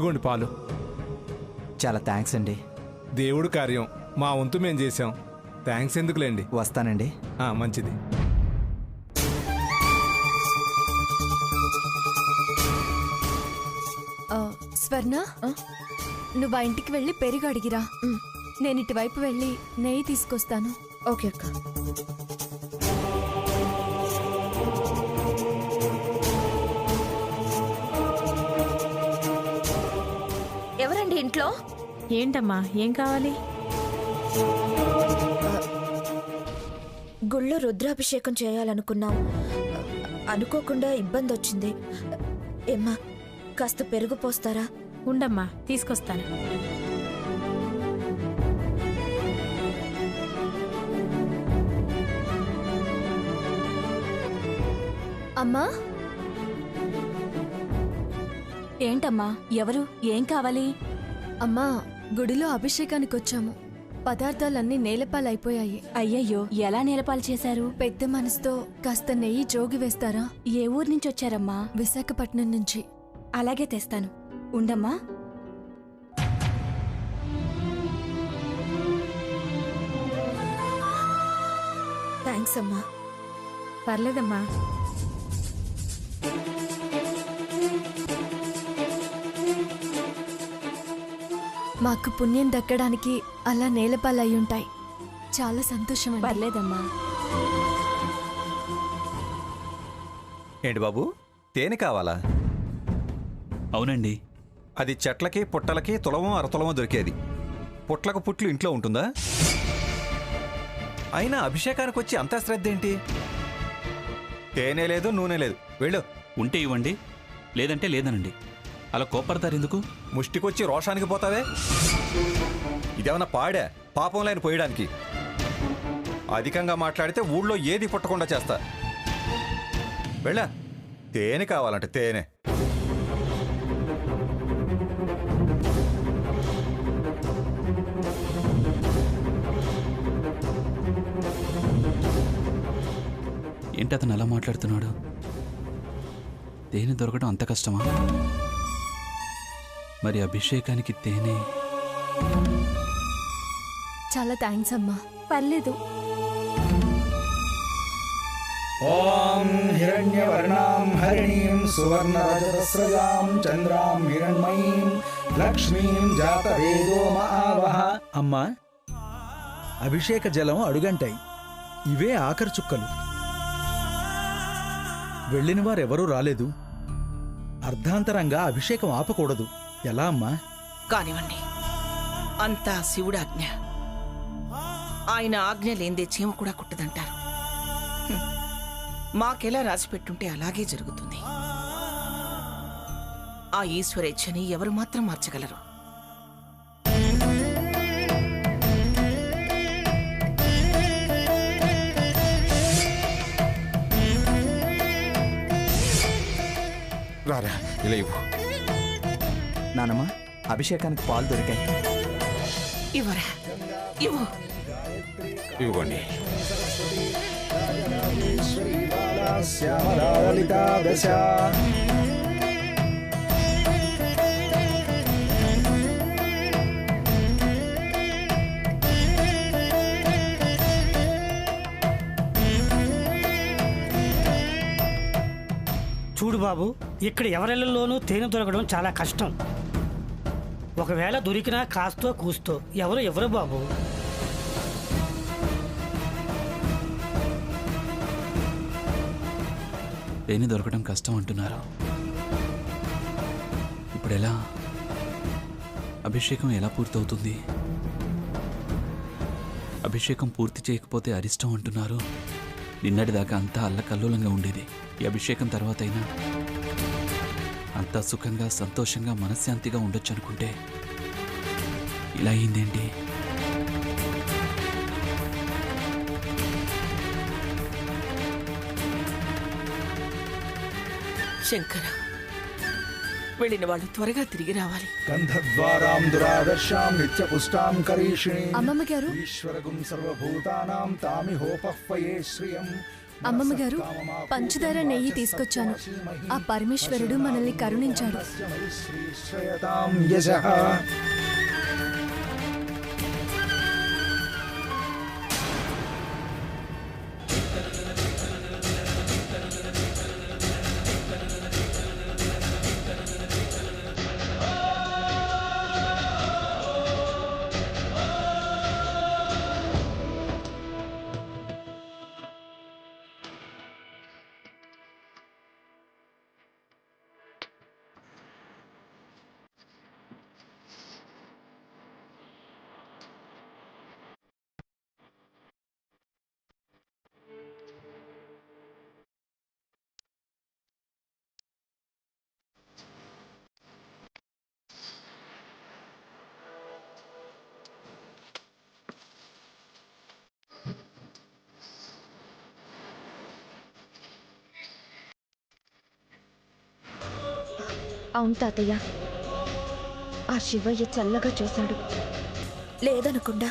ఇదిగోండి పాలు. చాలా థ్యాంక్స్ అండి. దేవుడు కార్యం మా వంతు మేము చేసాం. థ్యాంక్స్ ఎందుకులేండి. వస్తానండి. మంచిది. స్వర్ణ, నువ్వు ఆ ఇంటికి వెళ్ళి పెరుగు అడిగిరా. నేను ఇటువైపు వెళ్ళి నెయ్యి తీసుకొస్తాను. ఓకే అక్క. ఎవరండి ఇంట్లో? ఏంటమ్మా, ఏం కావాలి? గుళ్ళో రుద్రాభిషేకం చేయాలనుకున్నాం. అనుకోకుండా ఇబ్బంది వచ్చింది. ఏమ్మా, కాస్త పెరుగు పోస్తారా? ఉండమ్మా, తీసుకొస్తాను. అమ్మా. ఏంటమ్మా, ఎవరు? ఏం కావాలి? అమ్మా, గుడిలో అభిషేకానికి వచ్చాము. పదార్థాలన్నీ నేలపాలైపోయాయి. అయ్యయ్యో, ఎలా నేలపాలు చేశారు? పెద్ద మనసుతో కాస్త నెయ్యి జోగి వేస్తారా? ఏ ఊరు నుంచి వచ్చారమ్మా? విశాఖపట్నం నుంచి. అలాగే తెస్తాను, ఉండమ్మా. థ్యాంక్స్ అమ్మా. పర్లేదమ్మా. మాకు పుణ్యం దక్కడానికి అలా నేలపాలయ్యుంటాయి. చాలా సంతోషం. పర్లేదమ్మా. ఏంటి బాబు, తేనె కావాలా? అవునండి. అది చెట్లకి పుట్టలకి తులమో అరతులమో దొరికేది. పుట్లకు పుట్లు ఇంట్లో ఉంటుందా? అయినా అభిషేకానికి వచ్చి అంత శ్రద్ధ ఏంటి? తేనె లేదు, నూనె లేదు. వెళ్ళు. ఉంటే ఇవ్వండి, లేదంటే లేదనండి. అలా కోపడతారు ఎందుకు? ముష్టికొచ్చి రోషానికి పోతావే. ఇదేమన్నా పాడా పాపం లేని పోయడానికి? అధికంగా మాట్లాడితే ఊళ్ళో ఏది పుట్టకుండా చేస్తా. వెళ్ళా. తేనె కావాలంటే తేనె. ఏంటి అతను అలా మాట్లాడుతున్నాడు? తేనె దొరకడం అంత కష్టమా? మరి అభిషేకానికి తేనె? చాలా థ్యాంక్స్ అమ్మా. పర్లేదు. ఓం హిరణ్యవర్ణాం హరిణీం సువర్ణరజతస్రజాం చంద్రాం హిరణ్మయీం లక్ష్మీం జాతవేదో మహావహ. అమ్మా, అభిషేక జలం అడుగంటాయి. ఇవే ఆఖరి చుక్కలు. వెళ్ళిన వారెవరూ రాలేదు. అర్ధాంతరంగా అభిషేకం ఆపకూడదు. ఎలా అమ్మా? కానివ్వండి, అంతా శివుడు ఆజ్ఞ. ఆయన ఆజ్ఞ లేందే చీమ కూడా కుట్టదంటారు. మాకెలా రాసిపెట్టుంటే అలాగే జరుగుతుంది. ఆ ఈశ్వరేచ్ఛని ఎవరు మాత్రం మార్చగలరు? రారా, ఇలా ఇవ్వు. నానమ్మ, అభిషేకానికి పాలు దొరికాయి. ఇవ్వరా, ఇవ్వు. ఇవ్వండి. చూడు బాబు, ఇక్కడ ఎవరిళ్లలోనూ తేనె దొరకడం చాలా కష్టం. ఒకవేళ దొరికినా కాస్తో కూస్తో ఎవరు బాబు. తేనె దొరకడం కష్టం అంటున్నారు. ఇప్పుడు ఎలా? అభిషేకం ఎలా పూర్తవుతుంది? అభిషేకం పూర్తి చేయకపోతే అరిష్టం అంటున్నారు. నిన్నటిదాకా అంతా అల్లకల్లోలంగా ఉండేది. ఈ అభిషేకం తర్వాత అయినా అంతా సుఖంగా సంతోషంగా మనశ్శాంతిగా ఉండొచ్చు అనుకుంటే ఇలా అయిందేంటి? శంకర, వెళ్ళిన వాళ్ళు త్వరగా తిరిగి రావాలి. గంధద్వారాం దురాదర్శాం నిత్యపుష్టాం కరీషిణీం అమ్మమ్మ గారు, ఈశ్వరగుం సర్వభూతానాం తామిహోపహ్వయే శ్రియం అమ్మమ్మ గారు, పంచదార నెయ్యి తీసుకొచ్చాను. ఆ పరమేశ్వరుడు మనల్ని కరుణించాడు. శ్రేయతాం యశః. అవును తాతయ్య, ఆ శివయ్య చల్లగా చూశాడు. లేదనకుండా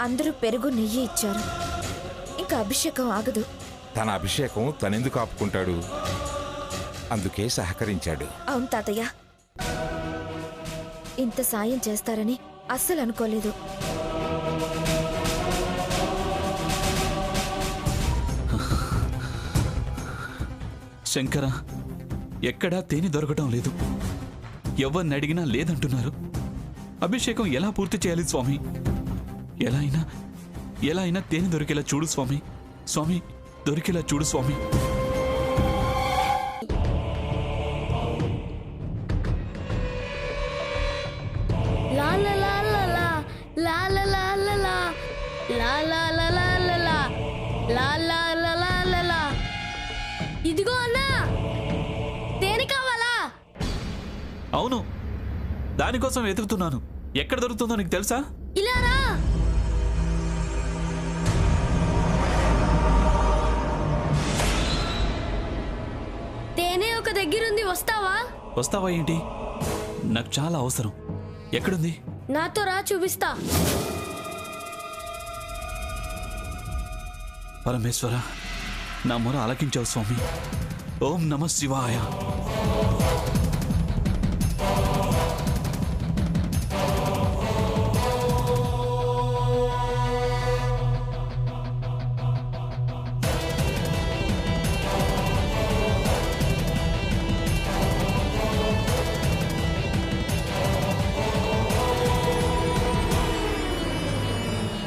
అందరూ పెరుగు నెయ్యి ఇచ్చారు. ఇంకా అభిషేకం ఆగదు. తన అభిషేకం తనెందుకు ఆపుకుంటాడు? అందుకే సహకరించాడు. అవును తాతయ్య, ఇంత సాయం చేస్తారని అస్సలు అనుకోలేదు. శంకర, ఎక్కడా తేనె దొరకటం లేదు. ఎవరిని అడిగినా లేదంటున్నారు. అభిషేకం ఎలా పూర్తి చేయాలి స్వామి? ఎలా అయినా తేనె దొరికేలా చూడు స్వామి. స్వామి, దొరికేలా చూడు స్వామి. ఇదిగో అన్నా, తేనె కావాలా? అవును, దానికోసం వెతుకుతున్నాను. ఎక్కడ దొరుకుతుందో నీకు తెలుసా? ఇలా రా. తేనె ఒక దగ్గరుంది, వస్తావా? వస్తావా ఏంటి? నాకు చాలా అవసరం. ఎక్కడుంది? నాతో రా, చూపిస్తా. పరమేశ్వర, నా మొర ఆలకించావు స్వామి. ఓం నమః శివాయ.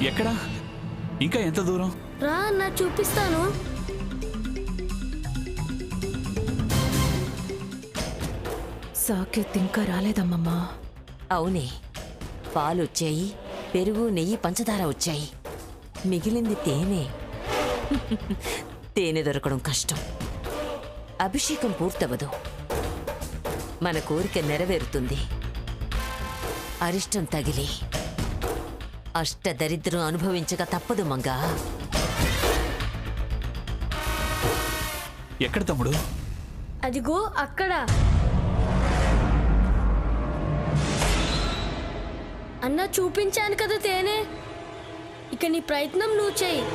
ఎక్కడా? ఇంకా ఎంత దూరం? రా అన్నా, చూపిస్తాను. సాకేత్ ఇంకా రాలేదమ్మమ్మా. అవునే, పాలు వచ్చాయి, పెరుగు నెయ్యి పంచదార వచ్చాయి. మిగిలింది తేనె. తేనె దొరకడం కష్టం. అభిషేకం పూర్తవదు. మన కోరిక నెరవేరుతుంది. అరిష్టం తగిలి అష్టదరిద్రం అనుభవించక తప్పదు మంగా. ఎక్కడ తమ్ముడు? అదిగో అక్కడ. అన్నా, చూపించాను కదా తేనె. ఇక నీ ప్రయత్నం నువ్వు చెయ్యి.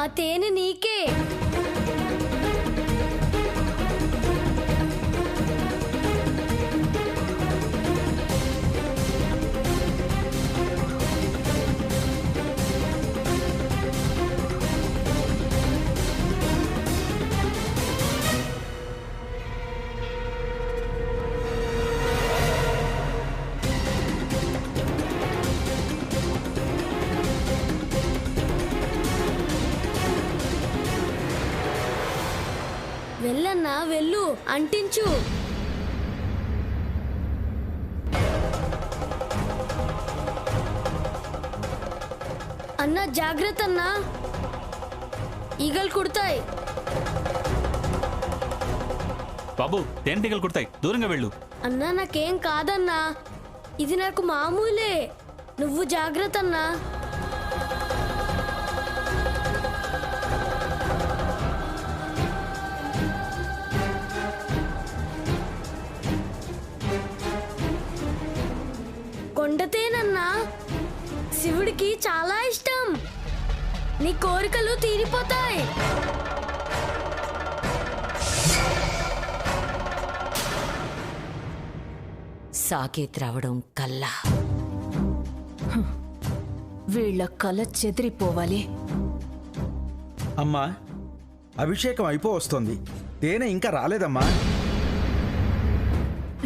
ఆ తేనె నీకే. వెళ్ళన్నా, వెళ్ళు, అంటించు. అన్నా జాగ్రత్త అన్నా, ఈగలు కుడతాయి. బాబు, తేనెటీగలు కుడతాయి, దూరంగా వెళ్ళు. అన్నా నాకేం కాదన్నా, ఇది నాకు మామూలే. నువ్వు జాగ్రత్త అన్నా. కొండతేనన్నా శివుడికి చాలా ఇష్టం. నీ కోరికలు తీరిపోతాయి. సాకేత్ రావడం కల్లా వీళ్ళ కల చెదిరిపోవాలి. అమ్మా, అభిషేకం అయిపో వస్తుంది. తేనె ఇంకా రాలేదమ్మా.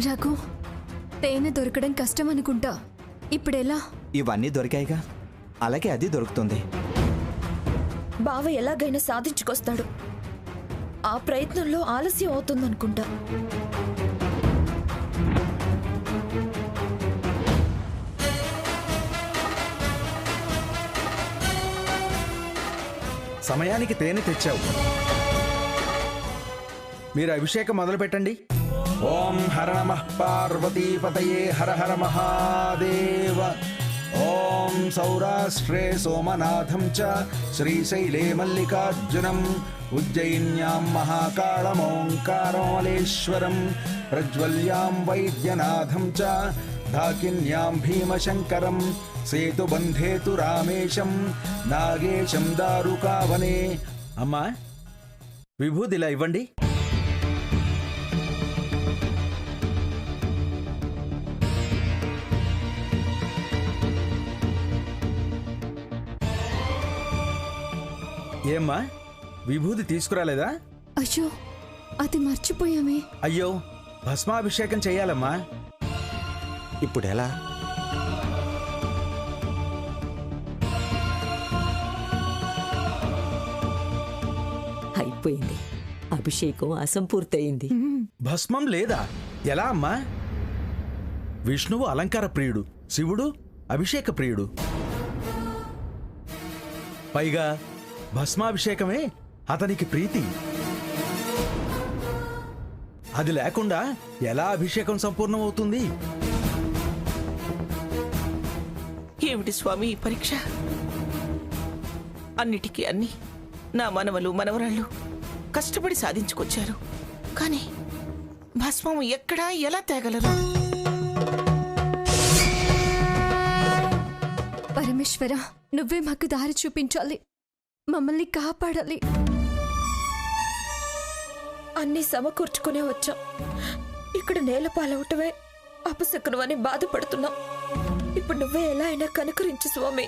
రఘు, తేనె దొరకడం కష్టం అనుకుంటా. ఇప్పుడెలా? ఇవన్నీ దొరికాయిగా, అలాగే అది దొరుకుతుంది. బావ ఎలాగైనా సాధించుకొస్తాడు. ఆ ప్రయత్నంలో ఆలస్యం అవుతుందనుకుంటా. సమయానికి తేనె తెచ్చావు. మీరు అభిషేకం మొదలు పెట్టండి. ఓం హర నమః పార్వతీపతయే హర హర మహాదేవ. ఓం సౌరాష్ట్రే సోమనాథం చ శ్రీశైలే మల్లికార్జునం ఉజ్జయిన్యాం మహాకాళమోంకారమలేశ్వరం ప్రజ్వల్యాం వైద్యనాథం చ ధాకిన్యాం భీమశంకరం సేతుబంధేతు రామేశం నాగేశం దారుకావనే. అమ్మా, విభూదిలా ఇవ్వండి. ఏమ్మా, విభూది తీసుకురాలేదా? అయ్యో, అది మర్చిపోయామే. అయ్యో, భస్మాభిషేకం చెయ్యాలమ్మా. ఇప్పుడు ఎలా? అయిపోయింది. అభిషేకం అసంపూర్తయింది. భస్మం లేదా? ఎలా అమ్మా? విష్ణువు అలంకార ప్రియుడు, శివుడు అభిషేక ప్రియుడు. పైగా భస్మాభిషేకమే అతనికి ప్రీతి. అది లేకుండా ఎలా అభిషేకం సంపూర్ణమవుతుంది? ఏమిటి స్వామి ఈ పరీక్ష? అన్నిటికీ అన్ని నా మనవలు మనవరాళ్ళు కష్టపడి సాధించుకొచ్చారు. కానీ భస్మం ఎక్కడా ఎలా తేగలరు? పరమేశ్వర, నువ్వే మాకు దారి చూపించాలి, మమ్మల్ని కాపాడాలి. అన్నీ సమకూర్చుకునే వచ్చాం. ఇక్కడ నేల పాలవటమే అపశకునం అని బాధపడుతున్నాం. ఇప్పుడు నువ్వే ఎలా అయినా కనుకరించు స్వామి.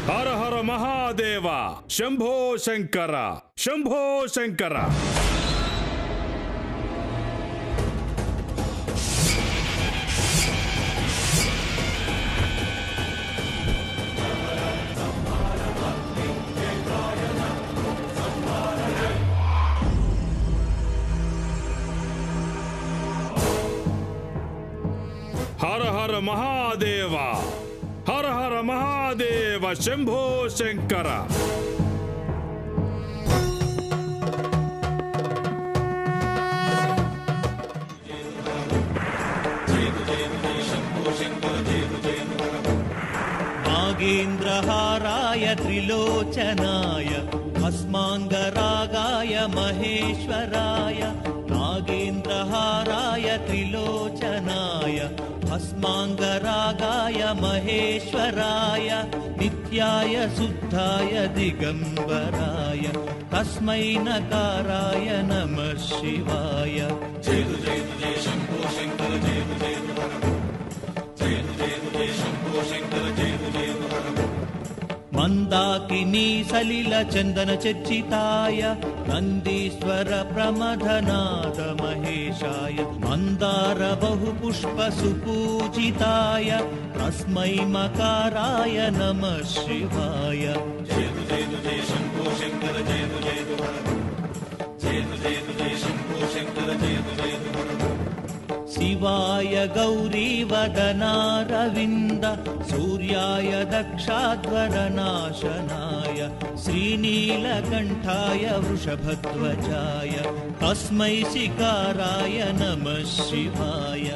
హర హర మహాదేవ, శంభో శంకర, శంభో శంకర. హర హర మహాదేవ, హర హర మహాదేవ, శంభో శంకర. నాగేంద్రహారాయ త్రిలోచనాయ భస్మాంగరాగాయ మహేశ్వరాయ. నాగేంద్రహారాయ త్రిలోచనాయ భస్మాంగరాగాయ మహేశ్వరాయ. నిత్యాయ శుద్ధాయ దిగంబరాయ తస్మై నకారాయ నమః శివాయ. జయ జయ జయ శంభో శంకర, జయ జయ జయ జయ శంభో శంకర, జయ జయ. మందాకినీ సలిల చందన చర్చితాయ నందీశ్వర ప్రమథనాద మహేశాయ. మందార బహుపుష్ప సుపూజితాయ తస్మై మకారాయ నమః శివాయ. జయ జయ జయ శంభో శంకర, జయ జయ జయ జయ జయ శంభో శంకర, జయ జయ. శివాయ గౌరీవదనారవింద సూర్యాయ దక్షాధ్వరనాశనాయ శ్రీనీలకంఠాయ వృషభధ్వజాయ తస్మై శికారాయ నమః శివాయ.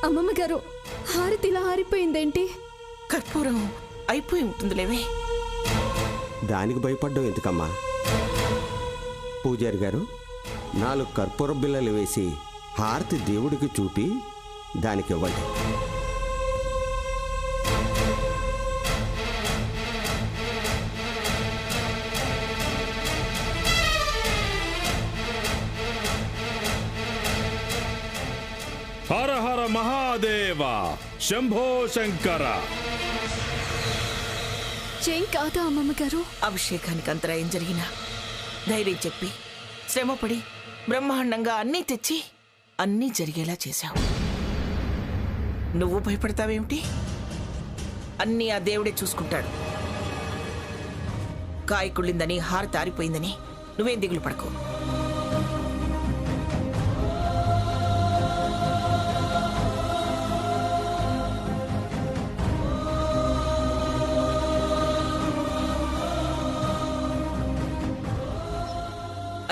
అమ్మమ్మ గారు, హారతి ఇలా ఆరిపోయిందేంటి? కర్పూరం అయిపోయి ఉంటుందిలేవే. దానికి భయపడ్డం ఎందుకమ్మా? పూజారి గారు, 4 కర్పూర బిళ్ళలు వేసి హారతి దేవుడికి చూపి దానికి ఇవ్వండి. హర హర మహాదేవ శంభో శంకర. ఏం కాదా అమ్మమ్మ గారు? అభిషేకానికి అంతరాయం జరిగినా ధైర్యం చెప్పి శ్రమపడి బ్రహ్మాండంగా అన్నీ తెచ్చి అన్నీ జరిగేలా చేశావు. నువ్వు భయపడతావేమిటి? అన్నీ ఆ దేవుడే చూసుకుంటాడు. కాయ కుళ్ళిందని హారతి ఆరిపోయిందని నువ్వేం దిగులు పడకు.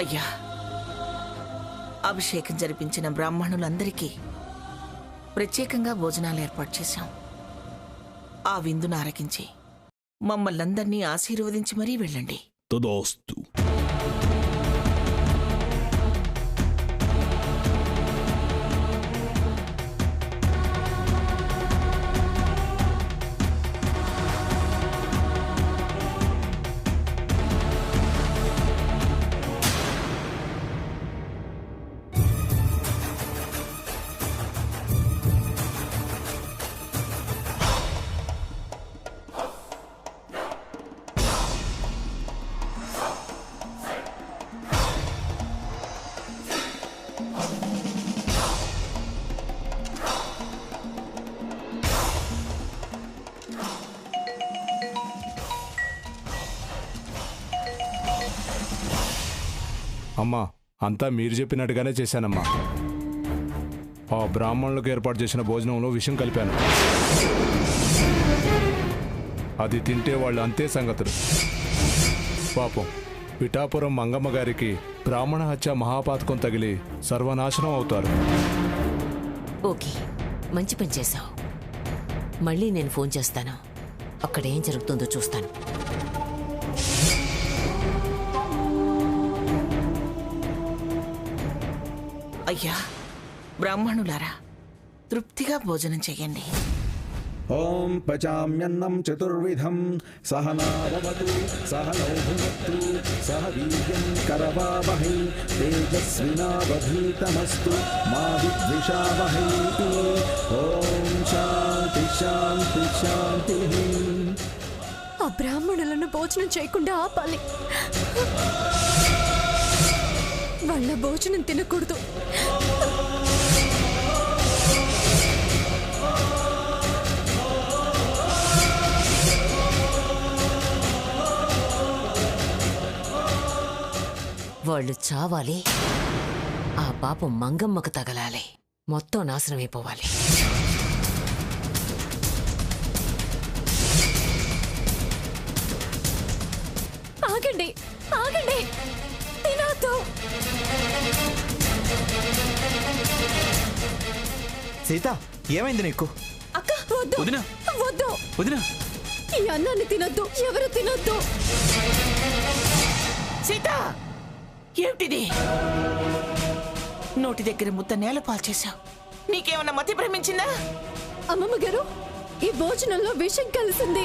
అయ్యా, అభిషేకం జరిపించిన బ్రాహ్మణులందరికీ ప్రత్యేకంగా భోజనాలు ఏర్పాటు చేశాం. ఆ విందును ఆరగించి మమ్మల్నందరినీ ఆశీర్వదించి మరీ వెళ్ళండి. తదోస్తు. అమ్మా, అంతా మీరు చెప్పినట్టుగానే చేశానమ్మా. ఆ బ్రాహ్మణులకు ఏర్పాటు చేసిన భోజనంలో విషం కలిపాను. అది తింటే వాళ్ళు అంతే సంగతులు. పాపం పిఠాపురం మంగమ్మ గారికి బ్రాహ్మణ హత్య మహాపాతకం తగిలి సర్వనాశనం అవుతారు. ఓకే, మంచి పని చేశావు. మళ్ళీ నేను ఫోన్ చేస్తాను. అక్కడ ఏం జరుగుతుందో చూస్తాను. అయ్యా, బ్రాహ్మణులారా, తృప్తిగా భోజనం చెయ్యండి. ఓం పచామ్యన్నం చతుర్విధం సహనావతు సహనౌ భునక్తు సహ వీర్యం కరవావహై తేజస్వినావధీతమస్తు మా విద్విషావహై. ఓం శాంతి శాంతి శాంతి. ఆ బ్రాహ్మణులను భోజనం చేయకుండా ఆపాలి. వాళ్ళ భోజనం తినకూడదు. వాళ్ళు చావాలి. ఆ పాపం మంగమ్మకు తగలాలి. మొత్తం నాశనమైపోవాలి. ఆగండి, ఆగండి, తినొద్దు. సీత, ఏమైంది నీకు? అక్క, వద్దు వద్దు. వదినా, ఈ అన్నాన్ని తినొద్దు, ఎవరు తినొద్దు. సీత, ఏమిటిది? నోటి దగ్గర ముద్ద నేల పాల్చేశావు. నీకేమన్నా మతి భ్రమించిందా? అమ్మమ్మ గారు, ఈ భోజనంలో విషం కలిసింది.